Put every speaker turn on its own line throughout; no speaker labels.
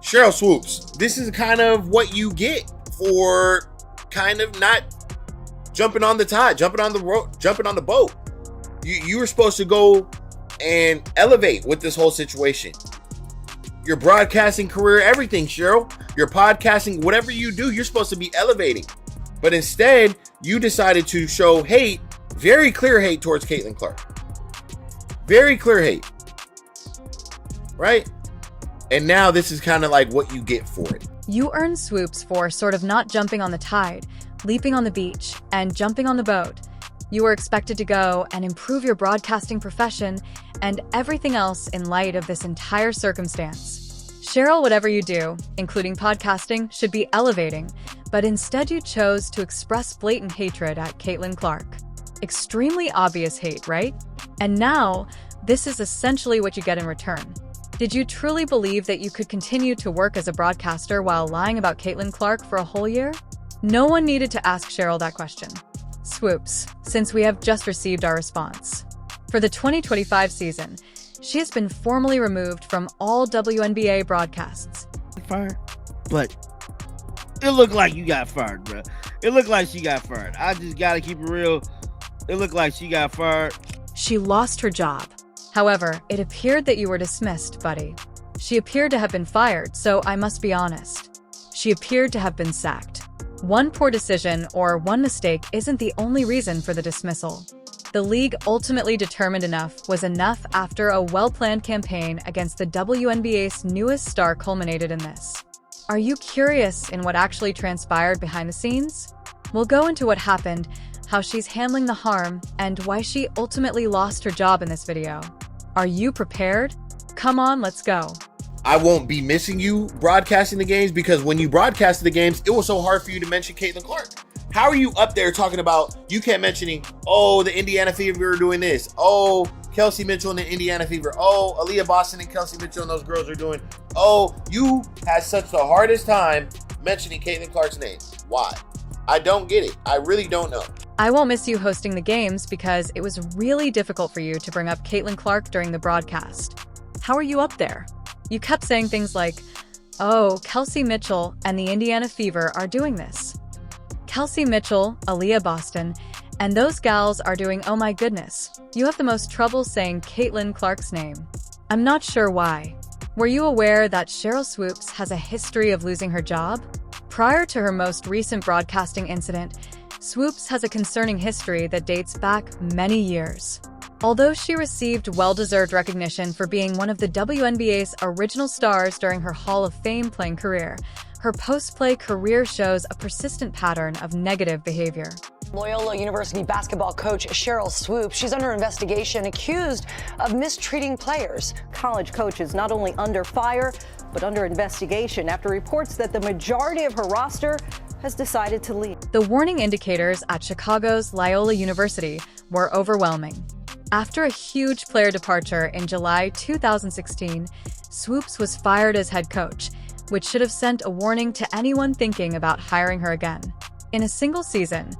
Sheryl Swoopes, this is kind of what you get for kind of not jumping on the tide, jumping on the boat. You were supposed to go and elevate with this whole situation. Your broadcasting career, everything, Sheryl. Your podcasting, whatever you do, you're supposed to be elevating. But instead, you decided to show hate, very clear hate towards Caitlin Clark. Very clear hate. Right? And now this is kind of like what you get for it.
You earn Swoopes for sort of not jumping on the tide, leaping on the beach, and jumping on the boat. You were expected to go and improve your broadcasting profession and everything else in light of this entire circumstance. Sheryl, whatever you do, including podcasting, should be elevating, but instead you chose to express blatant hatred at Caitlin Clark. Extremely obvious hate, right? And now, this is essentially what you get in return. Did you truly believe that you could continue to work as a broadcaster while lying about Caitlin Clark for a whole year? No one needed to ask Sheryl that question. Swoopes, since we have just received our response. For the 2025 season, she has been formally removed from all WNBA broadcasts.
Fired, but it looked like you got fired, bro. It looked like she got fired. I just gotta keep it real. It looked like she got fired.
She lost her job. However, it appeared that you were dismissed, buddy. She appeared to have been fired, so I must be honest. She appeared to have been sacked. One poor decision or one mistake isn't the only reason for the dismissal. The league ultimately determined enough was enough after a well-planned campaign against the WNBA's newest star culminated in this. Are you curious in what actually transpired behind the scenes? We'll go into what happened, how she's handling the harm, and why she ultimately lost her job in this video. Are you prepared? Come on, let's go.
I won't be missing you broadcasting the games because when you broadcasted the games, it was so hard for you to mention Caitlin Clark. How are you up there talking about, you kept mentioning, oh, the Indiana Fever are doing this. Oh, Kelsey Mitchell and the Indiana Fever. Oh, Aaliyah Boston and Kelsey Mitchell and those girls are doing. Oh, you had such the hardest time mentioning Caitlin Clark's name. Why? I don't get it. I really don't know.
I won't miss you hosting the games because it was really difficult for you to bring up Caitlin Clark during the broadcast. How are you up there? You kept saying things like, oh, Kelsey Mitchell and the Indiana Fever are doing this. Kelsey Mitchell, Aaliyah Boston, and those gals are doing, oh my goodness. You have the most trouble saying Caitlin Clark's name. I'm not sure why. Were you aware that Sheryl Swoopes has a history of losing her job? Prior to her most recent broadcasting incident, Swoopes has a concerning history that dates back many years. Although she received well-deserved recognition for being one of the WNBA's original stars during her Hall of Fame playing career, her post-play career shows a persistent pattern of negative behavior.
Loyola University basketball coach Sheryl Swoopes, she's under investigation, accused of mistreating players. College coach is not only under fire, but under investigation after reports that the majority of her roster has decided to leave.
The warning indicators at Chicago's Loyola University were overwhelming. After a huge player departure in July 2016, Swoopes was fired as head coach, which should have sent a warning to anyone thinking about hiring her again. In a single season,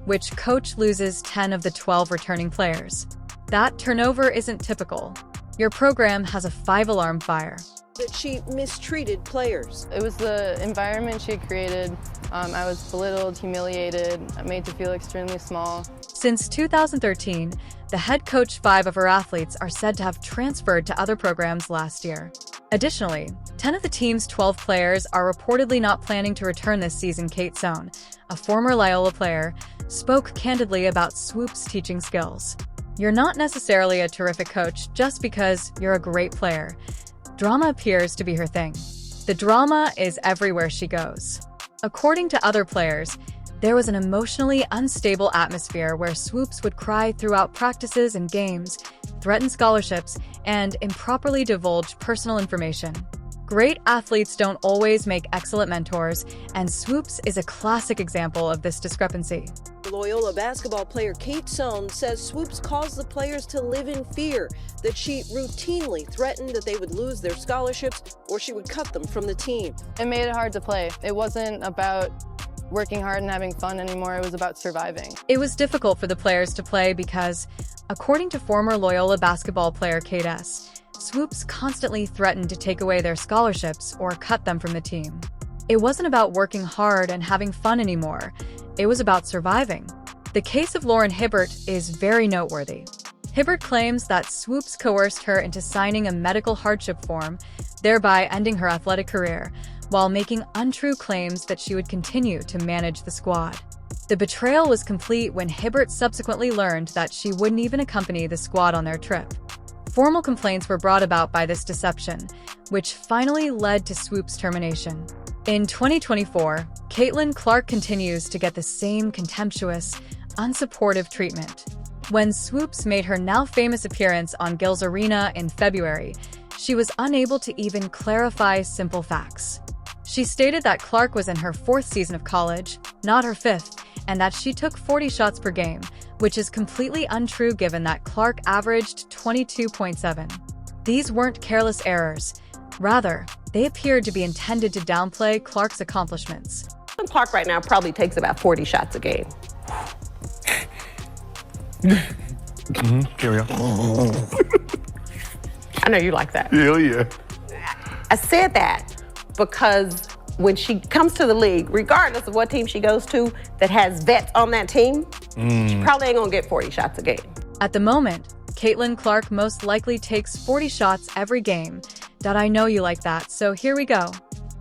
which coach loses 10 of the 12 returning players. That turnover isn't typical. Your program has a 5-alarm fire.
That she mistreated players.
It was the environment she created. I was belittled, humiliated, made to feel extremely small.
Since 2013, the head coach 5 of her athletes are said to have transferred to other programs last year. Additionally, 10 of the team's 12 players are reportedly not planning to return this season. Kate Sohn, a former Loyola player, spoke candidly about Swoopes' teaching skills. You're not necessarily a terrific coach just because you're a great player. Drama appears to be her thing. The drama is everywhere she goes. According to other players, there was an emotionally unstable atmosphere where Swoopes would cry throughout practices and games, threaten scholarships, and improperly divulge personal information. Great athletes don't always make excellent mentors, and Swoopes is a classic example of this discrepancy.
Loyola basketball player Kate Sohn says Swoopes caused the players to live in fear, that she routinely threatened that they would lose their scholarships or she would cut them from the team.
It made it hard to play. It wasn't about working hard and having fun anymore. It was about surviving.
It was difficult for the players to play because, according to former Loyola basketball player Kate S., Swoopes constantly threatened to take away their scholarships or cut them from the team. It wasn't about working hard and having fun anymore. It was about surviving. The case of Lauren Hibbert is very noteworthy. Hibbert claims that Swoopes coerced her into signing a medical hardship form, thereby ending her athletic career, while making untrue claims that she would continue to manage the squad. The betrayal was complete when Hibbert subsequently learned that she wouldn't even accompany the squad on their trip. Formal complaints were brought about by this deception, which finally led to Swoopes' termination. In 2024, Caitlin Clark continues to get the same contemptuous, unsupportive treatment. When Swoopes made her now famous appearance on Gilbert Arenas in February, she was unable to even clarify simple facts. She stated that Clark was in her 4th season of college, not her 5th, and that she took 40 shots per game, which is completely untrue given that Clark averaged 22.7. These weren't careless errors. Rather, they appeared to be intended to downplay Clark's accomplishments.
Clark right now probably takes about 40 shots a game.
Carry on.
I know you like that.
Hell yeah.
I said that because when she comes to the league, regardless of what team she goes to that has vets on that team, she probably ain't gonna get 40 shots a game.
At the moment, Caitlin Clark most likely takes 40 shots every game. Dad, I know you like that, so here we go.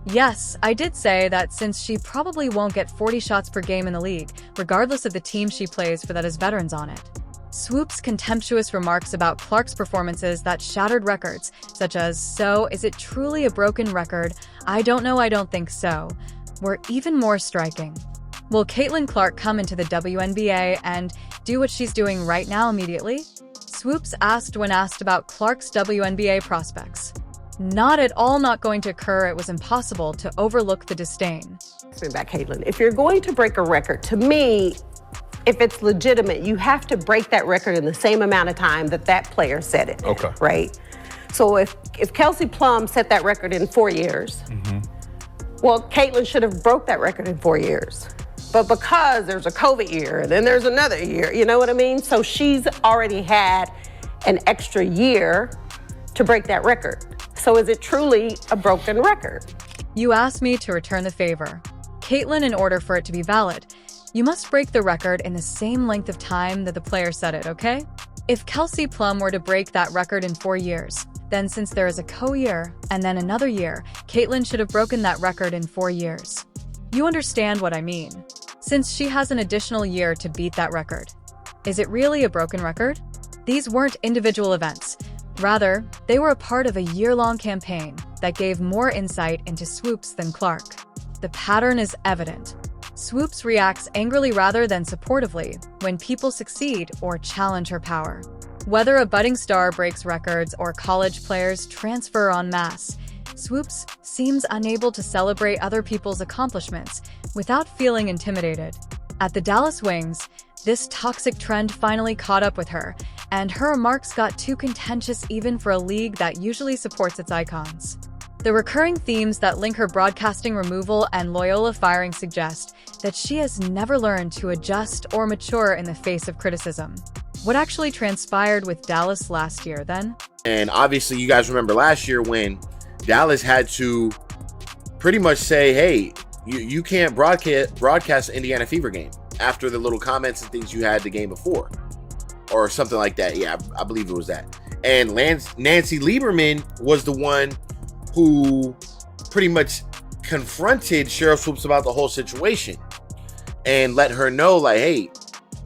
Yes, I did say that since she probably won't get 40 shots per game in the league, regardless of the team she plays for that has veterans on it. Swoopes' contemptuous remarks about Clark's performances that shattered records, such as, "So, is it truly a broken record? I don't know, I don't think so," were even more striking. Will Caitlin Clark come into the WNBA and do what she's doing right now immediately? Swoopes asked when asked about Clark's WNBA prospects. Not at all not going to occur. It was impossible to overlook the disdain.
Back, Caitlin, if you're going to break a record, to me, if it's legitimate, you have to break that record in the same amount of time that that player set it.
Okay.
Right? So if Kelsey Plum set that record in 4 years, well, Caitlin should have broke that record in 4 years. But because there's a COVID year, and then there's another year, you know what I mean? So she's already had an extra year to break that record. So is it truly a broken record?
You asked me to return the favor. Caitlin, in order for it to be valid, you must break the record in the same length of time that the player set it, okay? If Kelsey Plum were to break that record in 4 years, then since there is a co-year and then another year, Caitlin should have broken that record in 4 years. You understand what I mean? Since she has an additional year to beat that record. Is it really a broken record? These weren't individual events. Rather, they were a part of a year-long campaign that gave more insight into Swoopes than Clark. The pattern is evident. Swoopes reacts angrily rather than supportively when people succeed or challenge her power. Whether a budding star breaks records or college players transfer en masse, Swoopes seems unable to celebrate other people's accomplishments without feeling intimidated. At the Dallas Wings, this toxic trend finally caught up with her, and her remarks got too contentious even for a league that usually supports its icons. The recurring themes that link her broadcasting removal and Loyola firing suggest that she has never learned to adjust or mature in the face of criticism. What actually transpired with Dallas last year, then?
And obviously, you guys remember last year when Dallas had to pretty much say, hey, you can't broadcast the Indiana Fever game after the little comments and things you had the game before. Or something like that. Yeah, I believe it was that. And Nancy Lieberman was the one who pretty much confronted Sheryl Swoopes about the whole situation and let her know, like, hey,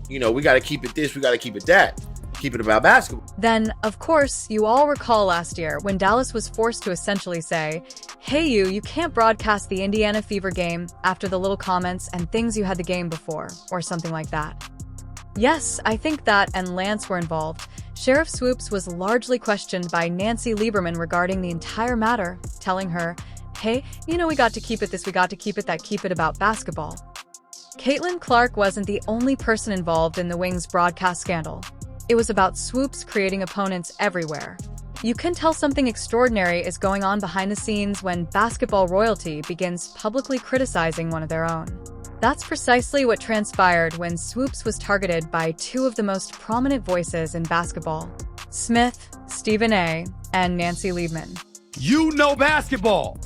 you know, we got to keep it this, we got to keep it that, keep it about basketball.
Then, of course, you all recall last year when Dallas was forced to essentially say, hey, you can't broadcast the Indiana Fever game after the little comments and things you had the game before, or something like that. Yes, I think that and Lance were involved. Sheriff Swoopes was largely questioned by Nancy Lieberman regarding the entire matter, telling her, hey, you know, we got to keep it this, we got to keep it that, keep it about basketball. Caitlin Clark wasn't the only person involved in the Wings broadcast scandal. It was about Swoopes creating opponents everywhere. You can tell something extraordinary is going on behind the scenes when basketball royalty begins publicly criticizing one of their own. That's precisely what transpired when Swoopes was targeted by two of the most prominent voices in basketball. Smith, Stephen A., and Nancy Lieberman.
You know basketball.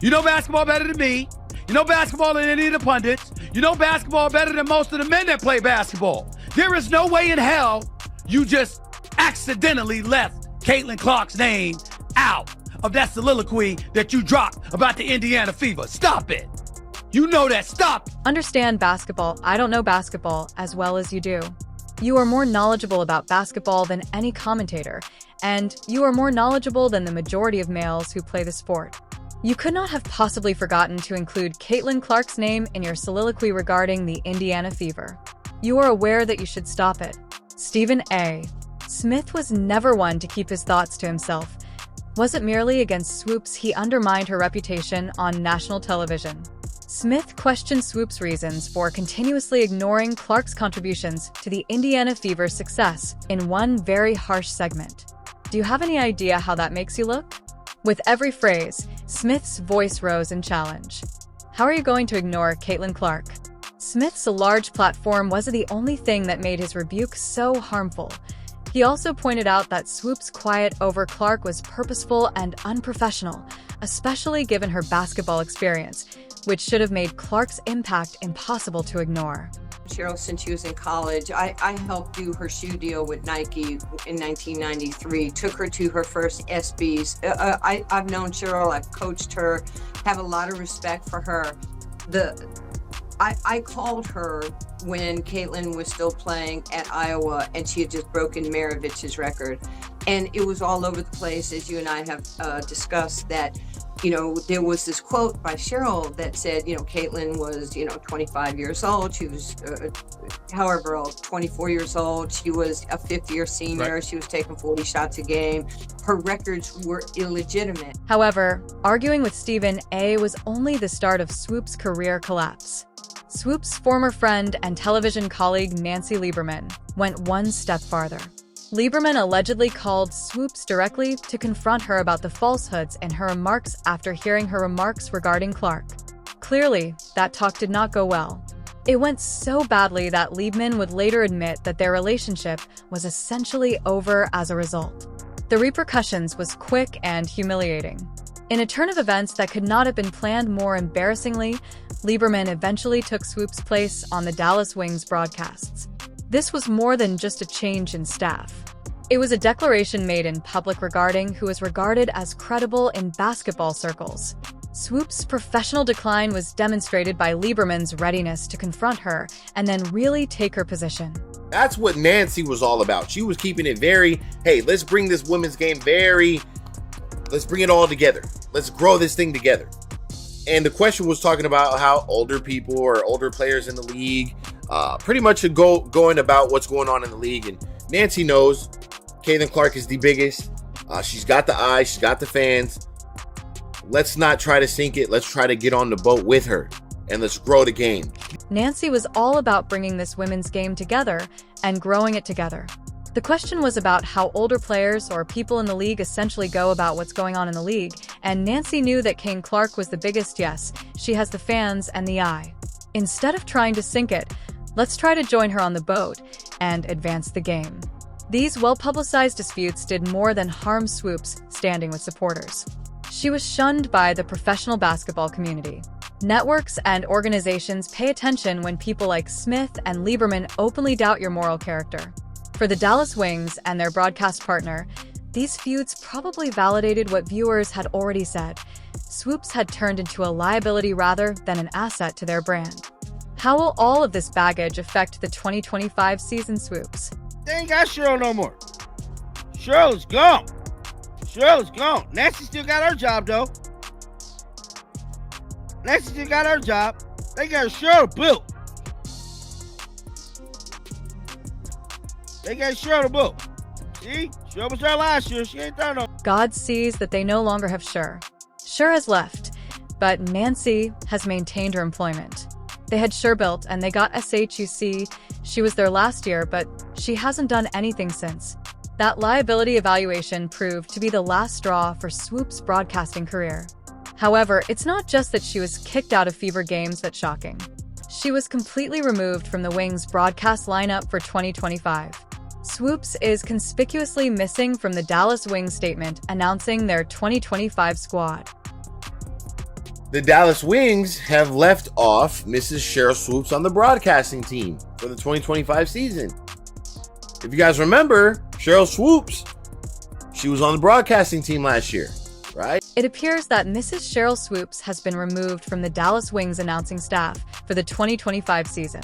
You know basketball better than me. You know basketball than any of the pundits. You know basketball better than most of the men that play basketball. There is no way in hell you just accidentally left Caitlin Clark's name out of that soliloquy that you dropped about the Indiana Fever. Stop it. You know that. Stop.
Understand basketball. I don't know basketball as well as you do. You are more knowledgeable about basketball than any commentator, and you are more knowledgeable than the majority of males who play the sport. You could not have possibly forgotten to include Caitlin Clark's name in your soliloquy regarding the Indiana Fever. You are aware that you should stop it. Stephen A. Smith was never one to keep his thoughts to himself. Was it merely against Swoopes he undermined her reputation on national television? Smith questioned Swoopes' reasons for continuously ignoring Clark's contributions to the Indiana Fever's success in one very harsh segment. Do you have any idea how that makes you look? With every phrase, Smith's voice rose in challenge. How are you going to ignore Caitlin Clark? Smith's large platform wasn't the only thing that made his rebuke so harmful. He also pointed out that Swoopes' quiet over Clark was purposeful and unprofessional, especially given her basketball experience, which should have made Clark's impact impossible to ignore.
Sheryl, since she was in college, I helped do her shoe deal with Nike in 1993, took her to her first SBs. I've known Sheryl, I've coached her, have a lot of respect for her. I called her when Caitlin was still playing at Iowa and she had just broken Maravich's record. And it was all over the place, as you and I have discussed, that there was this quote by Sheryl that said, Caitlin was, 25 years old. She was, however old, 24 years old. She was a fifth-year senior. Right. She was taking 40 shots a game. Her records were illegitimate.
However, arguing with Stephen A. was only the start of Swoopes' career collapse. Swoopes' former friend and television colleague Nancy Lieberman went one step farther. Lieberman allegedly called Swoopes directly to confront her about the falsehoods in her remarks after hearing her remarks regarding Clark. Clearly, that talk did not go well. It went so badly that Lieberman would later admit that their relationship was essentially over as a result. The repercussions was quick and humiliating. In a turn of events that could not have been planned more embarrassingly, Lieberman eventually took Swoopes' place on the Dallas Wings broadcasts. This was more than just a change in staff. It was a declaration made in public regarding who was regarded as credible in basketball circles. Swoopes' professional decline was demonstrated by Lieberman's readiness to confront her and then really take her position.
That's what Nancy was all about. She was keeping it very, hey, let's bring this women's game let's bring it all together. Let's grow this thing together. And the question was talking about how older people or older players in the league pretty much should going about what's going on in the league. And Nancy knows Caitlin Clark is the biggest. She's got the eyes. She's got the fans. Let's not try to sink it. Let's try to get on the boat with her and let's grow the game.
Nancy was all about bringing this women's game together and growing it together. The question was about how older players or people in the league essentially go about what's going on in the league, and Nancy knew that Caitlin Clark was the biggest. Yes, she has the fans and the eye. Instead of trying to sink it, let's try to join her on the boat and advance the game. These well-publicized disputes did more than harm Swoopes' standing with supporters. She was shunned by the professional basketball community. Networks and organizations pay attention when people like Smith and Lieberman openly doubt your moral character. For the Dallas Wings and their broadcast partner, these feuds probably validated what viewers had already said. Swoopes had turned into a liability rather than an asset to their brand. How will all of this baggage affect the 2025 season, Swoopes?
They ain't got Sheryl no more. Sheryl's gone. Sheryl's gone. Nancy still got her job, though. Nancy still got her job. They got Sheryl built. They got Sheryl built. See? Sheryl was there last year. She ain't there no.
God sees that they no longer have Sher. Sher has left, but Nancy has maintained her employment. They had Sher built and they got SHUC. She was there last year, but she hasn't done anything since. That liability evaluation proved to be the last straw for Swoopes' broadcasting career. However, it's not just that she was kicked out of Fever games that's shocking. She was completely removed from the Wings' broadcast lineup for 2025. Swoopes is conspicuously missing from the Dallas Wings statement announcing their 2025 squad.
The Dallas Wings have left off Mrs. Sheryl Swoopes on the broadcasting team for the 2025 season. If you guys remember, Sheryl Swoopes, she was on the broadcasting team last year, right?
It appears that Mrs. Sheryl Swoopes has been removed from the Dallas Wings announcing staff for the 2025 season.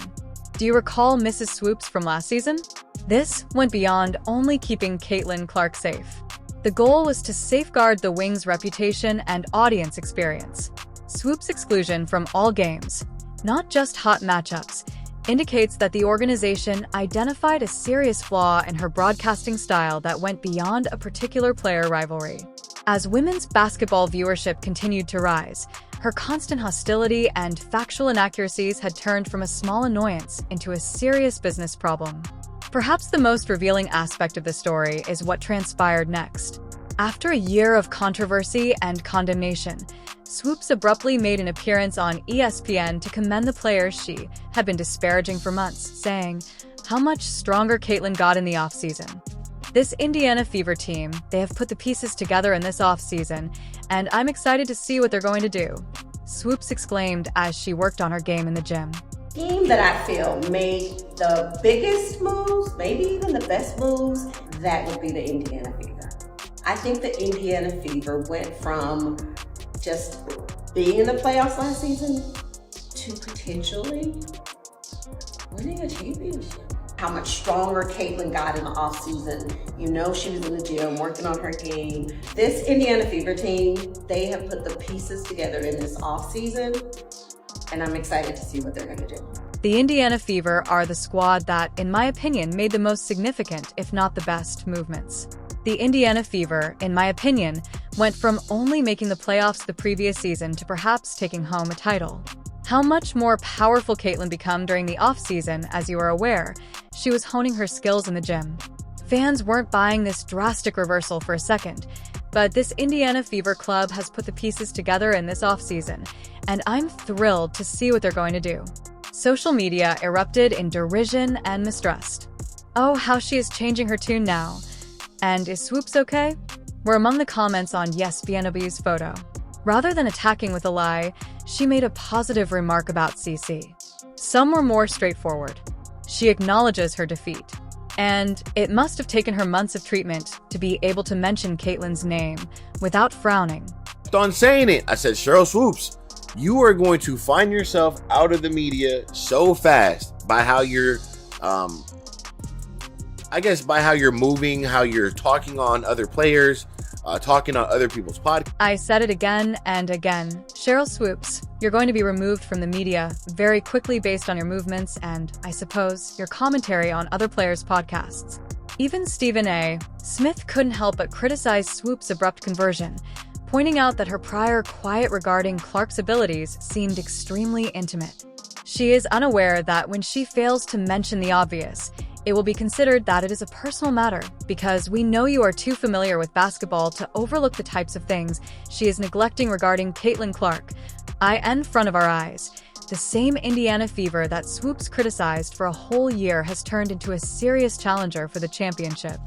Do you recall Mrs. Swoopes from last season? This went beyond only keeping Caitlin Clark safe. The goal was to safeguard the Wings' reputation and audience experience. Swoopes' exclusion from all games, not just hot matchups, indicates that the organization identified a serious flaw in her broadcasting style that went beyond a particular player rivalry. As women's basketball viewership continued to rise, her constant hostility and factual inaccuracies had turned from a small annoyance into a serious business problem. Perhaps the most revealing aspect of the story is what transpired next. After a year of controversy and condemnation, Swoopes abruptly made an appearance on ESPN to commend the players she had been disparaging for months, saying how much stronger Caitlin got in the offseason. This Indiana Fever team, they have put the pieces together in this offseason, and I'm excited to see what they're going to do, Swoopes exclaimed as she worked on her game in the gym.
Team that I feel made the biggest moves, maybe even the best moves, that would be the Indiana Fever. I think the Indiana Fever went from just being in the playoffs last season to potentially winning a championship. How much stronger Caitlin got in the offseason. You know, she was in the gym working on her game. This Indiana Fever team, they have put the pieces together in this offseason, and I'm excited to see what they're going to do.
The Indiana Fever are the squad that, in my opinion, made the most significant, if not the best, movements. The Indiana Fever, in my opinion, went from only making the playoffs the previous season to perhaps taking home a title. How much more powerful Caitlin became during the offseason, as you are aware, she was honing her skills in the gym. Fans weren't buying this drastic reversal for a second, but this Indiana Fever club has put the pieces together in this offseason, and I'm thrilled to see what they're going to do. Social media erupted in derision and mistrust. Oh, how she is changing her tune now. And is Swoopes okay? Were among the comments on ESPN's photo. Rather than attacking with a lie, she made a positive remark about CC. Some were more straightforward. She acknowledges her defeat. And it must have taken her months of treatment to be able to mention Caitlin's name without frowning.
On saying it, I said, Sheryl Swoopes, you are going to find yourself out of the media so fast by how you're, by how you're moving, how you're talking on other players, talking on other people's podcasts.
I said it again and again. Sheryl Swoopes, you're going to be removed from the media very quickly based on your movements and, I suppose, your commentary on other players' podcasts. Even Stephen A. Smith couldn't help but criticize Swoopes' abrupt conversion, pointing out that her prior quiet regarding Clark's abilities seemed extremely intimate. She is unaware that when she fails to mention the obvious, it will be considered that it is a personal matter because we know you are too familiar with basketball to overlook the types of things she is neglecting regarding Caitlin Clark. In front of our eyes, the same Indiana Fever that Swoopes criticized for a whole year has turned into a serious challenger for the championship.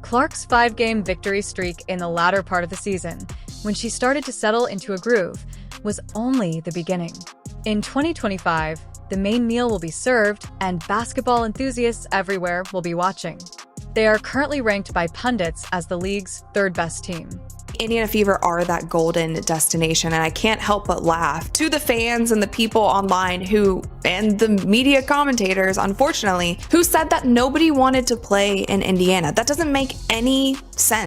Clark's 5-game victory streak in the latter part of the season, when she started to settle into a groove, was only the beginning. In 2025, the main meal will be served, and basketball enthusiasts everywhere will be watching. They are currently ranked by pundits as the league's third-best team.
Indiana Fever are that golden destination, and I can't help but laugh to the fans and the people online and the media commentators, unfortunately, who said that nobody wanted to play in Indiana. That doesn't make any sense.